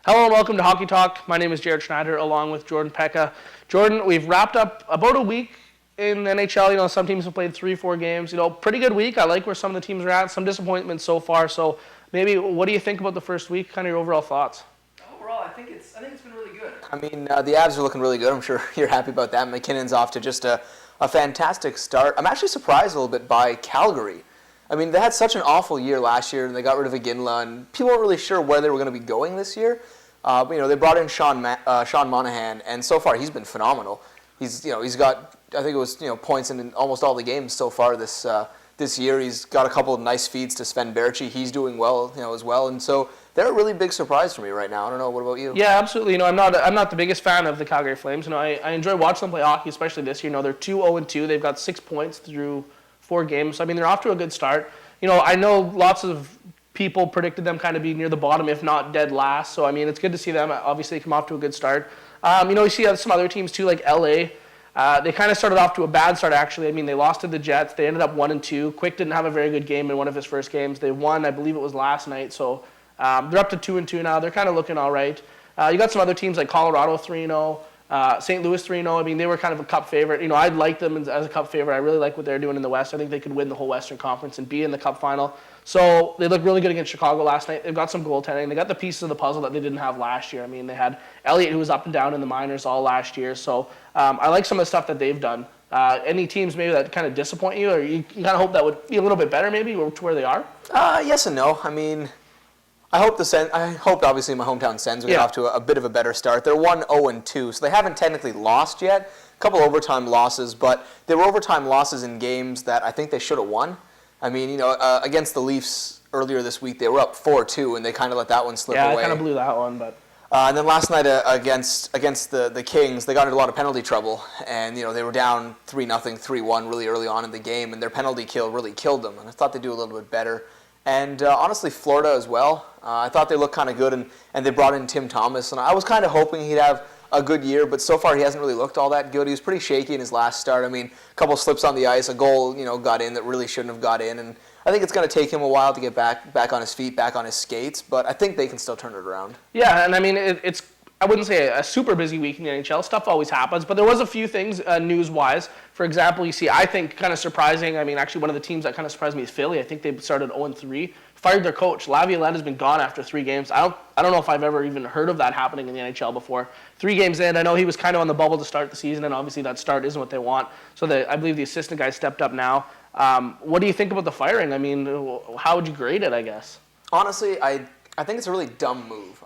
Hello and welcome to Hockey Talk. My name is Jaret Schneider along with Jordan Peca. Jordan, we've wrapped up about a week in the NHL. Some teams have played 3-4 games. Pretty good week. I like where some of the teams are at. Some disappointments so far. So maybe what do you think about the first week? Kind of your overall thoughts? Overall, I think it's been really good. The Avs are looking really good. I'm sure you're happy about that. McKinnon's off to just a fantastic start. I'm actually surprised a little bit by Calgary. They had such an awful year last year, and they got rid of Iginla, and people weren't really sure where they were going to be going this year. They brought in Sean Monahan, and so far he's been phenomenal. He's got, I think it was, points in almost all the games so far this year. He's got a couple of nice feeds to Sven Baertschi. He's doing well, as well, and so they're a really big surprise for me right now. I don't know. What about you? Yeah, absolutely. I'm not the biggest fan of the Calgary Flames. I enjoy watching them play hockey, especially this year. They're 2-0-2. They've got 6 points through 4 games. So, they're off to a good start. I know lots of people predicted them kind of being near the bottom, if not dead last. So, it's good to see them obviously come off to a good start. You see some other teams too, like LA. They kind of started off to a bad start, actually. They lost to the Jets. They ended up 1-2. Quick didn't have a very good game in one of his first games. They won, I believe it was last night. So, they're up to 2-2 now. They're kind of looking all right. You got some other teams like Colorado 3-0. St. Louis 3-0. They were kind of a cup favorite. I'd like them as a cup favorite. I really like what they're doing in the West. I think they could win the whole Western Conference and be in the cup final. So they looked really good against Chicago last night. They've got some goaltending. They got the pieces of the puzzle that they didn't have last year. They had Elliott, who was up and down in the minors all last year. So I like some of the stuff that they've done. Any teams maybe that kind of disappoint you, or you kind of hope that would be a little bit better maybe to where they are? Yes and no. I hoped obviously my hometown Sens would get off to a bit of a better start. They're 1-0-2, so they haven't technically lost yet. A couple overtime losses, but they were overtime losses in games that I think they should have won. Against the Leafs earlier this week, they were up 4-2, and they kind of let that one slip away. Yeah, I kind of blew that one, but. And then last night against the Kings, they got into a lot of penalty trouble, and they were down 3-0, 3-1 really early on in the game, and their penalty kill really killed them. And I thought they'd do a little bit better. And honestly, Florida as well. I thought they looked kind of good, and they brought in Tim Thomas, and I was kind of hoping he'd have a good year, but so far he hasn't really looked all that good. He was pretty shaky in his last start. A couple slips on the ice, a goal, got in that really shouldn't have got in, and I think it's going to take him a while to get back on his feet, back on his skates, but I think they can still turn it around. Yeah, and it's I wouldn't say a super busy week in the NHL. Stuff always happens, but there was a few things news-wise. For example, you see, I think kind of surprising. Actually, one of the teams that kind of surprised me is Philly. I think they started 0-3. Fired their coach. Laviolette has been gone after 3 games. I don't know if I've ever even heard of that happening in the NHL before. 3 games in, I know he was kind of on the bubble to start the season, and obviously that start isn't what they want. So I believe the assistant guy stepped up now. What do you think about the firing? How would you grade it, I guess? Honestly, I think it's a really dumb move.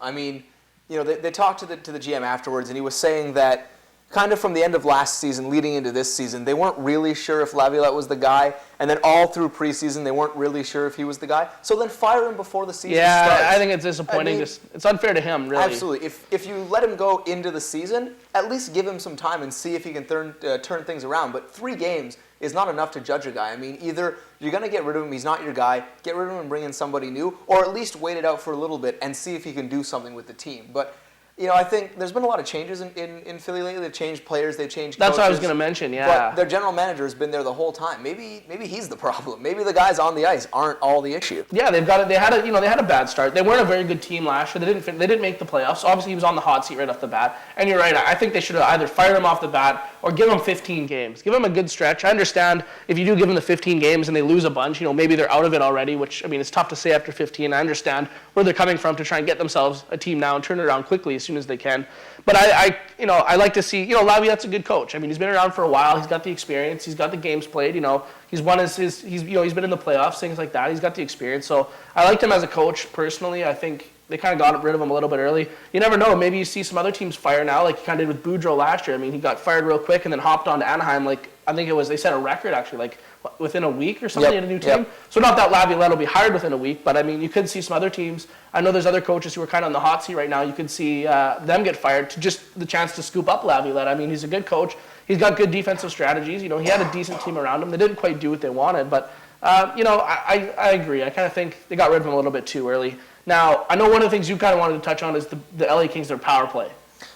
They talked to the GM afterwards, and he was saying that kind of from the end of last season leading into this season, they weren't really sure if Laviolette was the guy, and then all through preseason they weren't really sure if he was the guy. So then fire him before the season starts. Yeah, I think it's disappointing. It's unfair to him, really. Absolutely. If you let him go into the season, at least give him some time and see if he can turn things around. But 3 games is not enough to judge a guy. Either you're going to get rid of him, he's not your guy, get rid of him and bring in somebody new, or at least wait it out for a little bit and see if he can do something with the team. But I think there's been a lot of changes in Philly lately. They've changed players, they've changed coaches. That's what I was going to mention, yeah. But their general manager has been there the whole time. Maybe he's the problem. Maybe the guys on the ice aren't all the issue. Yeah, they had a bad start. They weren't a very good team last year. They didn't make the playoffs. Obviously, he was on the hot seat right off the bat. And you're right. I think they should have either fired him off the bat or give him 15 games. Give him a good stretch. I understand if you do give him the 15 games and they lose a bunch, maybe they're out of it already, which, it's tough to say after 15. I understand where they're coming from to try and get themselves a team now and turn it around quickly as soon as they can. But I like to see, Laviolette's a good coach. He's been around for a while. He's got the experience. He's got the games played. He's won he's been in the playoffs, things like that. He's got the experience. So I liked him as a coach personally. I think they kind of got rid of him a little bit early. You never know. Maybe you see some other teams fire now, like he kind of did with Boudreau last year. He got fired real quick and then hopped on to Anaheim. I think they set a record actually, within a week or something in a new team. Yep. So not that Laviolette will be hired within a week, but you could see some other teams. I know there's other coaches who are kind of on the hot seat right now. You could see them get fired to just the chance to scoop up Laviolette. He's a good coach. He's got good defensive strategies. He had a decent team around him. They didn't quite do what they wanted, but I agree. I kind of think they got rid of him a little bit too early. Now, I know one of the things you kind of wanted to touch on is the LA Kings, their power play.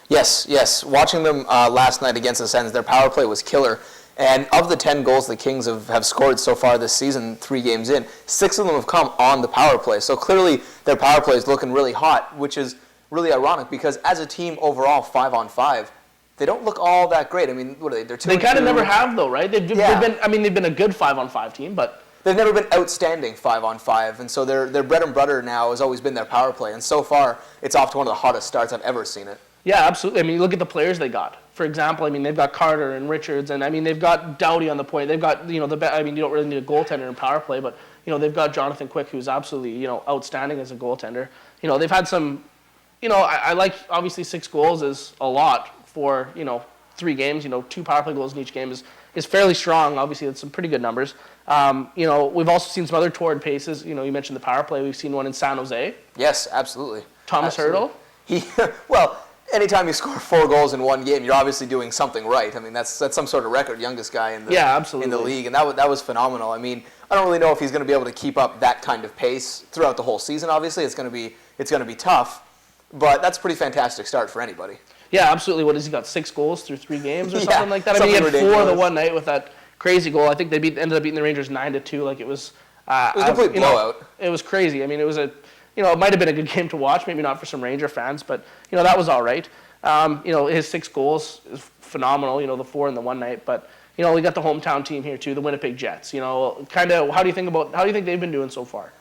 Yes. Watching them last night against the Sens, their power play was killer. And of the 10 goals the Kings have scored so far this season, 3 games in, 6 of them have come on the power play. So clearly their power play is looking really hot, which is really ironic because as a team overall, 5-on-5, they don't look all that great. I mean, what are they? They're 2-2. They kind of never have, though, right? They've been a good 5-on-5 team, but they've never been outstanding 5-on-5, and so their bread and butter now has always been their power play. And so far, it's off to one of the hottest starts I've ever seen it. Yeah, absolutely. I mean, look at the players they got. For example, I mean, they've got Carter and Richards, and I mean, they've got Doughty on the point. They've got, you don't really need a goaltender in power play, but they've got Jonathan Quick, who's absolutely, outstanding as a goaltender. They've had some, I like, obviously 6 goals is a lot for, 3 games. 2 power play goals in each game is fairly strong. Obviously, that's some pretty good numbers. We've also seen some other torrid paces. You mentioned the power play. We've seen one in San Jose. Yes, absolutely. Thomas Hertl. Anytime you score 4 goals in one game, you're obviously doing something right. I mean, that's some sort of record, youngest guy in the league, and that was phenomenal. I mean, I don't really know if he's going to be able to keep up that kind of pace throughout the whole season. Obviously, it's going to be tough, but that's a pretty fantastic start for anybody. Yeah, absolutely. What has he got? 6 goals through 3 games or something like that? I mean, he had ridiculous. 4 the one night with that crazy goal. I think they ended up beating the Rangers 9-2. Like it was a complete blowout. It was crazy. I mean, it was it might have been a good game to watch. Maybe not for some Ranger fans, but that was all right. His 6 goals is phenomenal. The 4 in the one night, but we got the hometown team here too, the Winnipeg Jets. Kind of. How do you think they've been doing so far?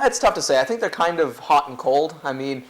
It's tough to say. I think they're kind of hot and cold. I mean,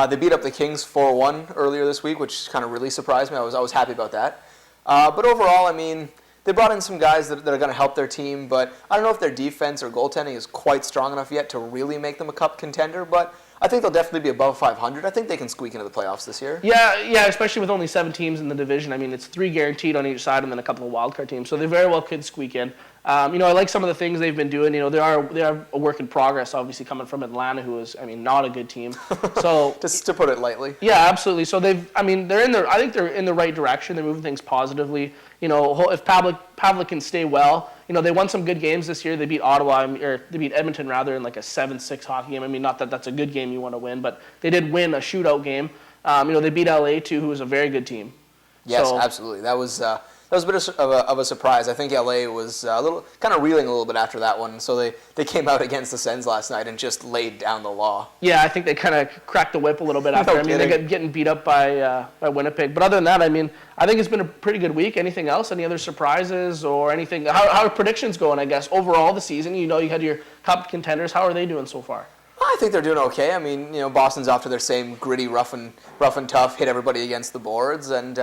they beat up the Kings 4-1 earlier this week, which kind of really surprised me. I was happy about that. But overall, I mean, they brought in some guys that are going to help their team, but I don't know if their defense or goaltending is quite strong enough yet to really make them a cup contender, but I think they'll definitely be above 500. I think they can squeak into the playoffs this year. Yeah, especially with only 7 teams in the division. I mean, it's 3 guaranteed on each side and then a couple of wildcard teams, so they very well could squeak in. I like some of the things they've been doing. They are a work in progress, obviously, coming from Atlanta, who is, not a good team. So just to put it lightly. Yeah, absolutely. So I think they're in the right direction. They're moving things positively. If Pavlik can stay well, they won some good games this year. They beat they beat Edmonton rather in like a 7-6 hockey game. I mean, not that that's a good game you want to win, but they did win a shootout game. They beat LA too, who was a very good team. Yes, absolutely. That was a bit of a surprise. I think LA was a little kind of reeling a little bit after that one, so they came out against the Sens last night and just laid down the law. Yeah, I think they kind of cracked the whip a little bit after. They got getting beat up by Winnipeg. But other than that, I think it's been a pretty good week. Anything else? Any other surprises or anything? How are predictions going? I guess overall the season. You had your cup contenders. How are they doing so far? I think they're doing okay. I mean, Boston's off to their same gritty, rough and tough, hit everybody against the boards, and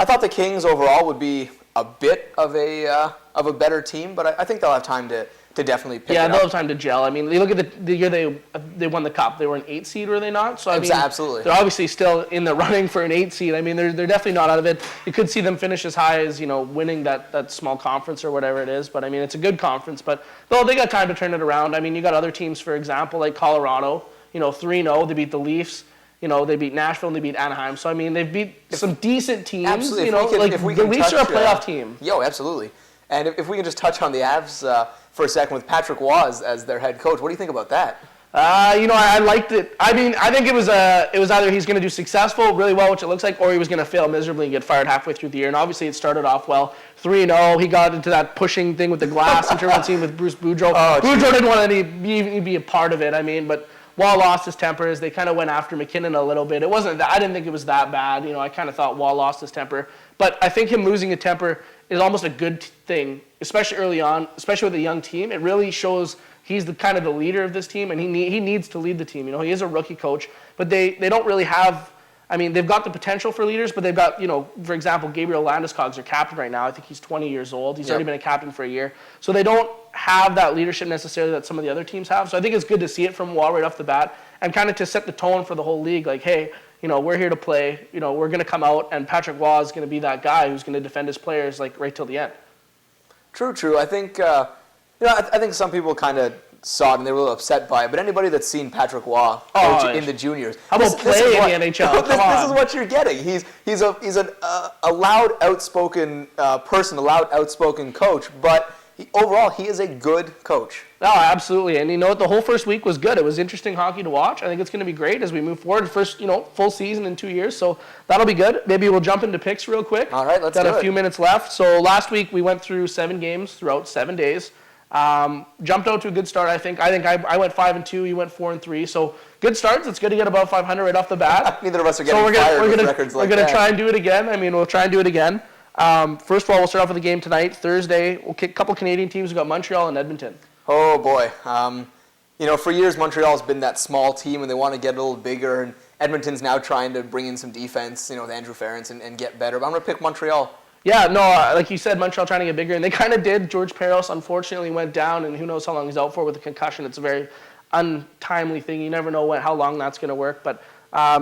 I thought the Kings overall would be a bit of a better team, but I think they'll have time to definitely pick it up. Yeah, they'll have time to gel. I mean, you look at the year they won the Cup. They were an 8 seed, were they not? So absolutely. They're obviously still in the running for an 8 seed. I mean, they're definitely not out of it. You could see them finish as high as winning that small conference or whatever it is. But I mean, it's a good conference. But they got time to turn it around. I mean, you got other teams, for example, like Colorado. 3-0. They beat the Leafs. They beat Nashville and they beat Anaheim. So, I mean, they've beat some decent teams. Absolutely. The Leafs are a playoff team. Absolutely. And if we can just touch on the Avs for a second with Patrick Waugh as their head coach, what do you think about that? I liked it. I mean, I think it was either he's going to do successful, really well, which it looks like, or he was going to fail miserably and get fired halfway through the year. And obviously it started off well. 3-0. He got into that pushing thing with the glass, which everyone's seen with Bruce Boudreau. Boudreau didn't want to be a part of it. I mean, but Waugh lost his temper as they kind of went after McKinnon a little bit. It wasn't that I didn't think it was that bad. I kind of thought Waugh lost his temper, but I think him losing a temper is almost a good thing, especially early on, especially with a young team. It really shows he's the kind of the leader of this team, and he needs to lead the team. He is a rookie coach, but they don't really have. I mean, they've got the potential for leaders, but they've got, for example, Gabriel Landeskog's their captain right now. I think he's 20 years old. He's already been a captain for a year. So they don't have that leadership necessarily that some of the other teams have. So I think it's good to see it from Waugh right off the bat and kind of to set the tone for the whole league. Like, hey, we're here to play. We're going to come out, and Patrick Waugh is going to be that guy who's going to defend his players right till the end. True. I think, I think some people kind of saw it and they were a little upset by it, but anybody that's seen Patrick Waugh coach in the juniors, how about play in the NHL? This is what you're getting. He's a loud, outspoken person, a loud, outspoken coach, but overall he is a good coach. No, absolutely, and the whole first week was good. It was interesting hockey to watch. I think it's going to be great as we move forward. First, full season in 2 years, so that'll be good. Maybe we'll jump into picks real quick. All right, let's do it. Got a few minutes left. So last week we went through 7 games throughout 7 days. Jumped out to a good start, I think. I went 5-2. You went 4-3. So good starts. It's good to get above 500 right off the bat. Neither of us are getting fired with records like that. We're gonna try and do it again. I mean, we'll try and do it again. First of all, we'll start off with the game tonight, Thursday. We'll kick a couple Canadian teams. We've got Montreal and Edmonton. Oh boy. For years Montreal's been that small team, and they want to get a little bigger. And Edmonton's now trying to bring in some defense, with Andrew Ference and get better. But I'm gonna pick Montreal. Yeah, no, like you said, Montreal trying to get bigger, and they kind of did. George Peros unfortunately went down, and who knows how long he's out for with a concussion. It's a very untimely thing. You never know how long that's going to work. But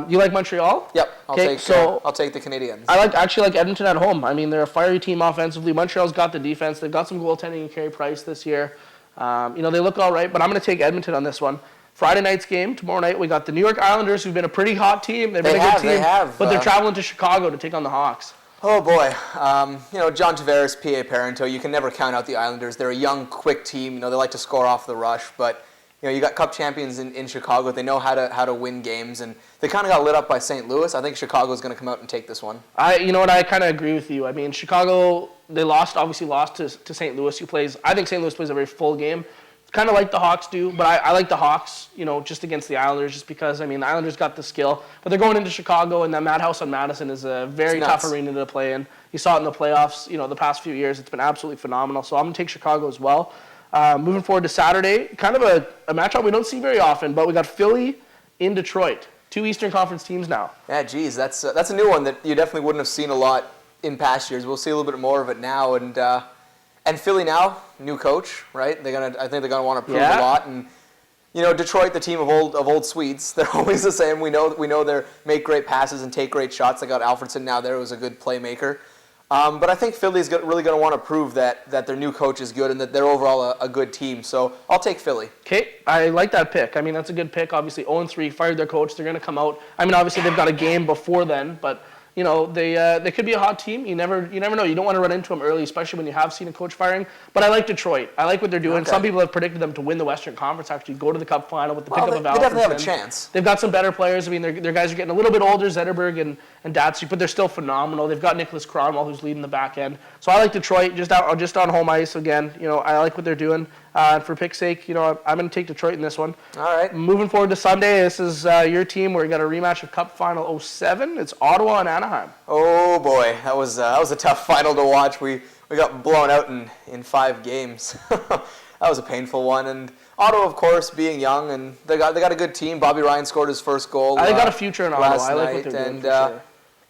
you like Montreal? Yep, I'll take the Canadiens. I actually like Edmonton at home. I mean, they're a fiery team offensively. Montreal's got the defense. They've got some goaltending and Carey Price this year. They look all right, but I'm going to take Edmonton on this one. Friday night's game, tomorrow night, we got the New York Islanders, who've been a pretty hot team. They've been a good team, but they're traveling to Chicago to take on the Hawks. Oh boy, John Tavares, P.A. Parento, you can never count out the Islanders. They're a young, quick team. They like to score off the rush, but you got Cup champions in Chicago. They know how to win games, and they kind of got lit up by St. Louis. I think Chicago's going to come out and take this one. I kind of agree with you. I mean, Chicago, they obviously lost to St. Louis, I think St. Louis plays a very full game. Kind of like the Hawks do, but I like the Hawks, just against the Islanders, just because, the Islanders got the skill. But they're going into Chicago, and that Madhouse on Madison is a very tough arena to play in. You saw it in the playoffs, the past few years. It's been absolutely phenomenal. So I'm going to take Chicago as well. Moving forward to Saturday, kind of a matchup we don't see very often, but we got Philly in Detroit. 2 Eastern Conference teams now. Yeah, geez, that's a new one that you definitely wouldn't have seen a lot in past years. We'll see a little bit more of it now, and Philly now, new coach, right? I think they're gonna want to prove a lot. And Detroit, the team of old Swedes, they're always the same. We know they make great passes and take great shots. They got Alfredson now there, who's a good playmaker. But I think Philly's really gonna want to prove that their new coach is good and that they're overall a good team. So I'll take Philly. Okay, I like that pick. That's a good pick. Obviously, 0-3, fired their coach. They're gonna come out. Obviously they've got a game before then, but. They could be a hot team. You never know. You don't want to run into them early, especially when you have seen a coach firing. But I like Detroit. I like what they're doing. Okay. Some people have predicted them to win the Western Conference, actually go to the Cup final with the pickup of Alfredson. They definitely have a chance. They've got some better players. Their guys are getting a little bit older, Zetterberg and Datsuk, but they're still phenomenal. They've got Nicholas Cronwall, who's leading the back end. So I like Detroit, just on home ice again. I like what they're doing. And for pick's sake, I'm going to take Detroit in this one. All right. Moving forward to Sunday, this is your team where you got a rematch of Cup Final 07. It's Ottawa and Anaheim. Oh boy, that was a tough final to watch. We got blown out in 5 games. That was a painful one. And Ottawa, of course, being young, and they got a good team. Bobby Ryan scored his first goal. They got a future in Ottawa. I like what they're doing. And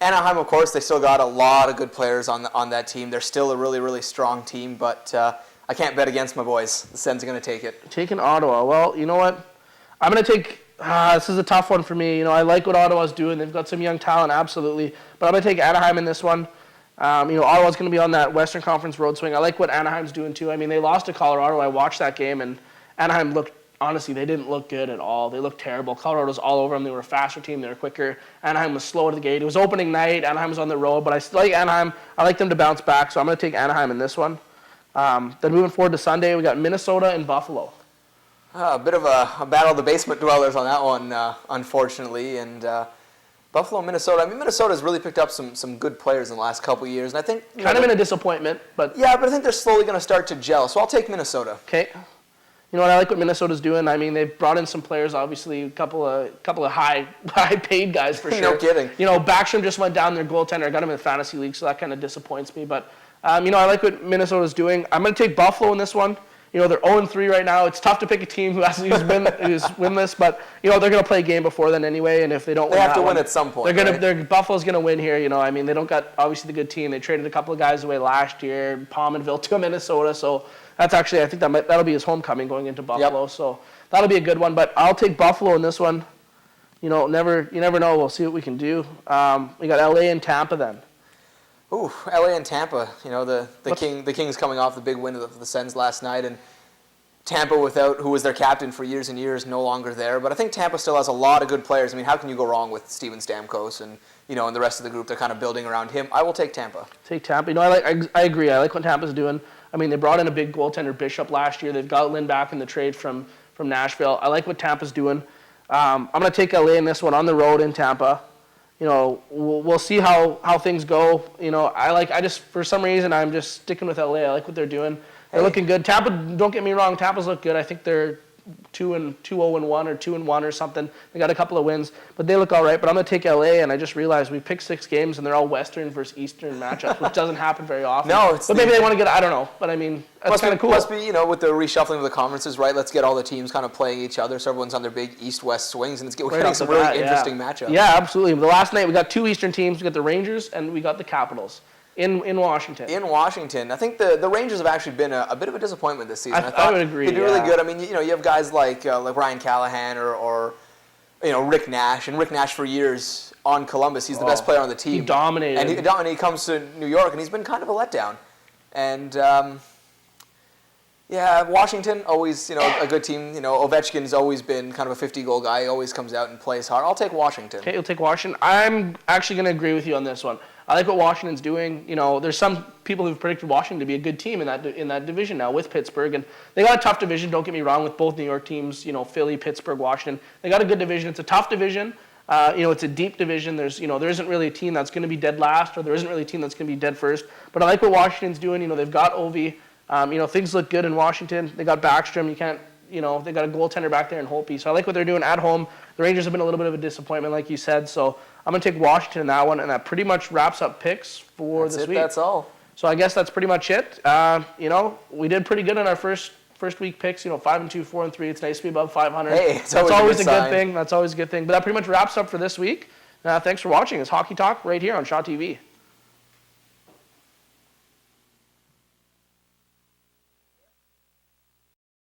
Anaheim, of course, they still got a lot of good players on that team. They're still a really, really strong team, but. I can't bet against my boys. The Sens are going to take it. Taking Ottawa. Well, you know what? I'm going to take this is a tough one for me. I like what Ottawa's doing. They've got some young talent, absolutely. But I'm going to take Anaheim in this one. Ottawa's going to be on that Western Conference road swing. I like what Anaheim's doing, too. They lost to Colorado. I watched that game, and Anaheim honestly, they didn't look good at all. They looked terrible. Colorado's all over them. They were a faster team. They were quicker. Anaheim was slow to the gate. It was opening night. Anaheim was on the road. But I still like Anaheim. I like them to bounce back, so I'm going to take Anaheim in this one. Then moving forward to Sunday, we got Minnesota and Buffalo. A bit of a battle of the basement dwellers on that one, unfortunately. And Buffalo, Minnesota. Minnesota's really picked up some good players in the last couple of years, and I think kind of been a disappointment, but yeah, but I think they're slowly going to start to gel. So I'll take Minnesota. Okay. You know what? I like what Minnesota's doing. They've brought in some players, obviously, a couple of high-paid guys for sure. No kidding. Backstrom just went down their goaltender. I got him in the fantasy league, so that kind of disappoints me, but. I like what Minnesota's doing. I'm going to take Buffalo in this one. They're 0-3 right now. It's tough to pick a team who's winless, but they're going to play a game before then anyway. And if they don't, they have to win at some point. Buffalo's going to win here. They don't got obviously the good team. They traded a couple of guys away last year, Palmerville to Minnesota. So that's actually I think that'll be his homecoming going into Buffalo. Yep. So that'll be a good one. But I'll take Buffalo in this one. You never know. We'll see what we can do. We got LA and Tampa then. Ooh, LA and Tampa. The Kings coming off the big win of the Sens last night, and Tampa who was their captain for years and years, no longer there. But I think Tampa still has a lot of good players. How can you go wrong with Steven Stamkos and and the rest of the group? They're kind of building around him. I will take Tampa. Take Tampa. I agree. I like what Tampa's doing. They brought in a big goaltender, Bishop, last year. They've got Lynn back in the trade from Nashville. I like what Tampa's doing. I'm going to take LA in this one on the road in Tampa. We'll see how things go. For some reason, I'm just sticking with LA. I like what they're doing. They're looking good. Tampa, don't get me wrong, Tampa's look good. I think they're 2-0-1 or 2-1 or something. They got a couple of wins, but they look all right. But I'm going to take LA, and I just realized we picked 6 games, and they're all Western versus Eastern matchups, which doesn't happen very often. No, but maybe they want to get, I don't know. But I mean, that's kind of cool. Must be, you know, with the reshuffling of the conferences, right? Let's get all the teams kind of playing each other, so everyone's on their big East-West swings, and we're getting some really interesting matchups. Yeah, absolutely. The last night we got 2 Eastern teams. We got the Rangers and we got the Capitals. In Washington. In Washington. I think the Rangers have actually been a bit of a disappointment this season. I would agree. They do really good. I mean, you know, you have guys like Ryan Callahan or you know, Rick Nash. And Rick Nash for years on Columbus, he's the best player on the team. He dominated. And he comes to New York, and he's been kind of a letdown. And yeah, Washington, always, you know, a good team. You know, Ovechkin's always been kind of a 50-goal guy. He always comes out and plays hard. I'll take Washington. Okay, you'll take Washington. I'm actually going to agree with you on this one. I like what Washington's doing. You know, there's some people who've predicted Washington to be a good team in that division now with Pittsburgh, and they got a tough division. Don't get me wrong, with both New York teams. You know, Philly, Pittsburgh, Washington. They got a good division. It's a tough division. You know, it's a deep division. There isn't really a team that's going to be dead last, or there isn't really a team that's going to be dead first. But I like what Washington's doing. You know, they've got Ovi. You know, things look good in Washington. They got Backstrom. They got a goaltender back there in Holtby. So I like what they're doing at home. The Rangers have been a little bit of a disappointment, like you said. So I'm going to take Washington in that one, and that pretty much wraps up picks for this week. That's all. So I guess that's pretty much it. You know, we did pretty good in our first week picks. You know, 5-2, 4-3. It's nice to be above 500. Hey, that's always a good sign. thing. That's always a good thing. But that pretty much wraps up for this week. Thanks for watching. It's Hockey Talk right here on Shaw TV.